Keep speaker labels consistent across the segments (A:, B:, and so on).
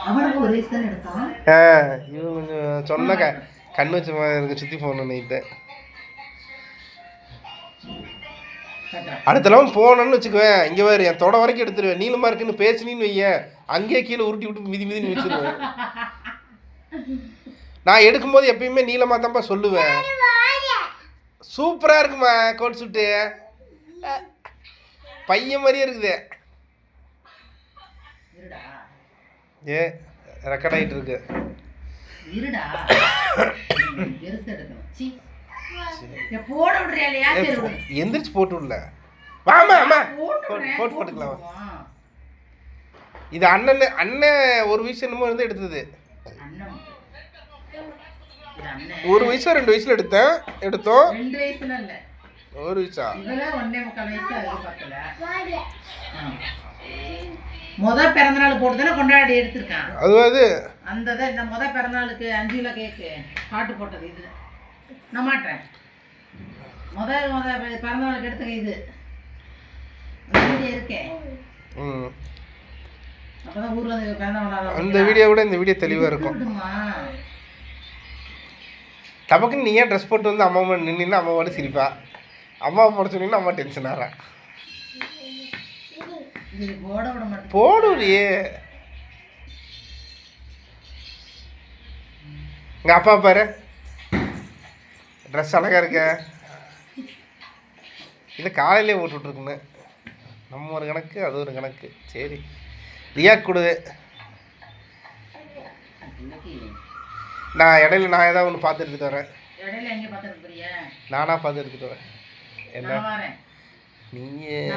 A: இவன் கொஞ்சம் சொன்ன கண்ணு வச்ச மாதிரி இருக்கு சுற்றி போகணும் நைட்டு. அடுத்தலாம் போனோன்னு வச்சுக்குவேன், இங்கே வேறு என் தொட வரைக்கும் எடுத்துருவேன். நீளமாக இருக்குன்னு பேசுனின்னு வையேன், அங்கேயே கீழே உருட்டி விட்டு மிதி மிதின்னு வச்சுருவேன். நான் எடுக்கும்போது எப்பயுமே நீளமாக தான்ப்பா சொல்லுவேன். சூப்பராக இருக்குமா கோட் சூட்டு, பையன் மாதிரியே இருக்குது. ஏ ரெக்கார்ட் ஆகிட்டு இருக்கு. எந்திரிச்சு போட்டு விடல. வாமா அம்மா போட்டு போட்டுக்கலாம். இது அண்ணன் ஒரு வயசு என்னமோ இருந்து எடுத்தது. ஒரு வயசா 2 வயசுல எடுத்தோம்.
B: 2 வயசுல இல்ல,
A: ஒரு வயசா?
B: முதல் பிறந்த நாள் போட்டு தானே கொண்டாடி எடுத்திருக்கான்.
A: அது
B: அந்த இந்த முதல் பிறந்த நாளுக்கு 5 கிலோ கேக்கு பாட்டு போட்டது இது. நான் மாட்டேன். முதல் பிறந்த நாளுக்கு எடுத்துக்க இது இருக்கேன். அப்பதான் ஊர்ல பிறந்த நாள்
A: அந்த வீடியோ விட இந்த வீடியோ தெளிவா இருக்கும். டபக்குன்னு நீ ஏன் ட்ரெஸ் போட்டு வந்து அம்மா நின்னா அம்மாவோட சிரிப்பா, அம்மாவை போட சொன்னீங்கன்னா அம்மா டென்ஷன் ஆகிறா. போடுறியே எங்க அப்பா பாரு, ட்ரெஸ் அழகா இருக்க. இது காலையிலே போட்டுட்ருக்குன்னு நம்ம ஒரு கணக்கு, அது ஒரு கணக்கு. சரி ரியா கொடு. நான் இடையில நான் ஏதாவது ஒன்று பார்த்து எடுத்துகிட்டு வரேன். நானாக பார்த்து எடுத்துகிட்டு வரேன். என்ன நீங்கள்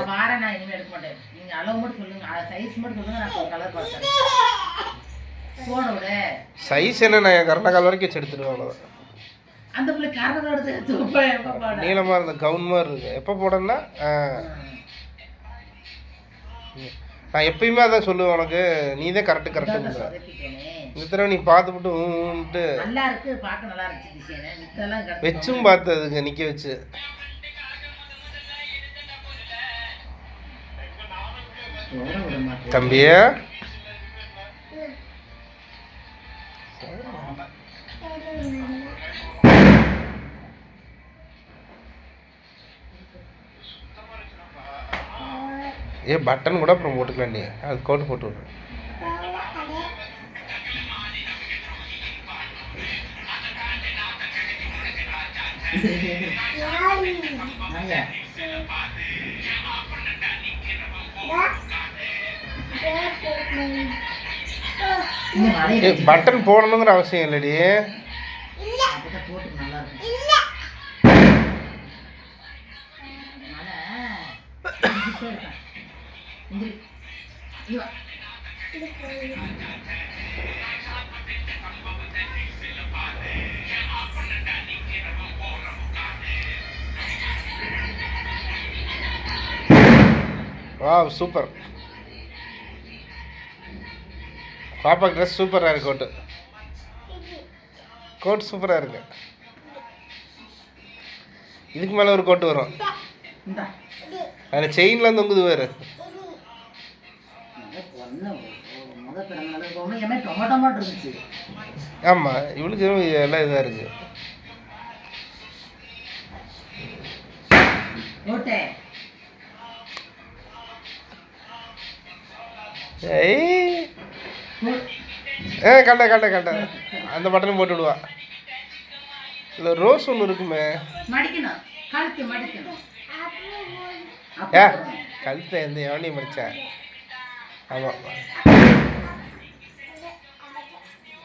A: சைஸ் என்ன, நான் என் கரெக்டாக வரைக்கும் வச்சு எடுத்துடுவேன். அவ்வளோதான். நீளமாக இருந்த கவுன் மாதிரி இருக்கு. எப்போ போடணும்னா நான் எப்பயுமே அதான் சொல்லுவேன் உனக்கு, நீ தான் கரெக்டு. இந்த தடவை நீ பார்த்துட்டு வச்சும் பார்த்து அதுக்கு நிற்க வச்சு. தம்பியா பட்டன் கூட அப்புறம் போட்டுக்கலாம். நீ அது கோட்டு போட்டு விட்ரு. பட்டன் போடணுங்கிற அவசியம் இல்லடி. Wow super. பாப்பாக்கு ட்ரெஸ் சூப்பராக இருக்கு. கோட் சூப்பராக இருக்கு. இதுக்கு மேலே ஒரு கோட்டு வரும். அதில் செயின்லாம் தொங்குது வேறு. ஆமாம் இவளுக்கு எல்லாம் இதாக இருக்கு. கண்ட அந்த பட்டனும் போட்டு விடுவா. இல்லை ரோஸ் ஒன்று இருக்குமே. கழுத்தை எந்த எவனையும் மடிச்சேன். ஆமாம்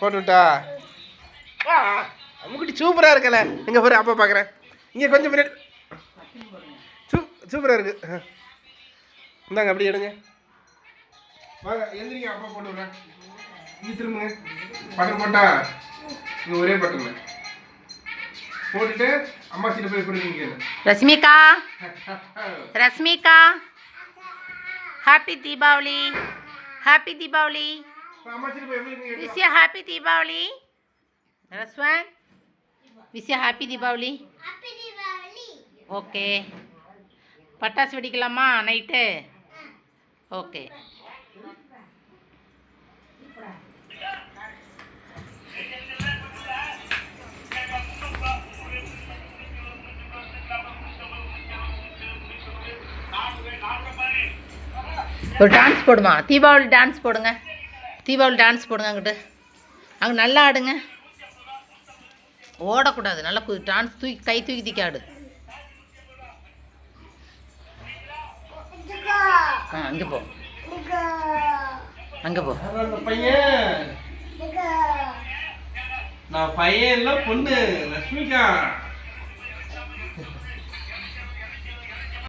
A: போட்டு விட்டா. அம்முக்குட்டி சூப்பராக இருக்கல. எங்கே போகிற அப்பா பார்க்குறேன். இங்கே கொஞ்சம் முன்னாடி சூப்பராக இருக்கு. இந்தாங்க அப்படி எடுங்க. வாங்க எழுந்திரிங்க, அப்பா போட்டு விட்றேன். இங்கே திரும்புங்க. பட்டன் போட்டா இங்கே ஒரே பட்டன் போட்டுட்டு அம்மா சீட்டை போய் கொடுங்க.
B: Rashmika happy Deepavali. Happy Deepavali. Wish you happy Deepavali. Rizwan wish you happy Deepavali. Okay பட்டாசு வெடிக்கலாமா நைட்டு? ஓகே ஒரு டான்ஸ் போடுமா? தீபாவளி டான்ஸ் போடுங்க. தீபாவளி டான்ஸ் போடுங்க. அங்கிட்டு அங்கே நல்லா ஆடுங்க. ஓடக்கூடாது. நல்லா டான்ஸ் தூக்கி கை தூக்கி ஆடு. அங்கே போ. அங்கே போ.
A: பையன் நான் பையன் இல்லை பொண்ணு லட்சுமிகா.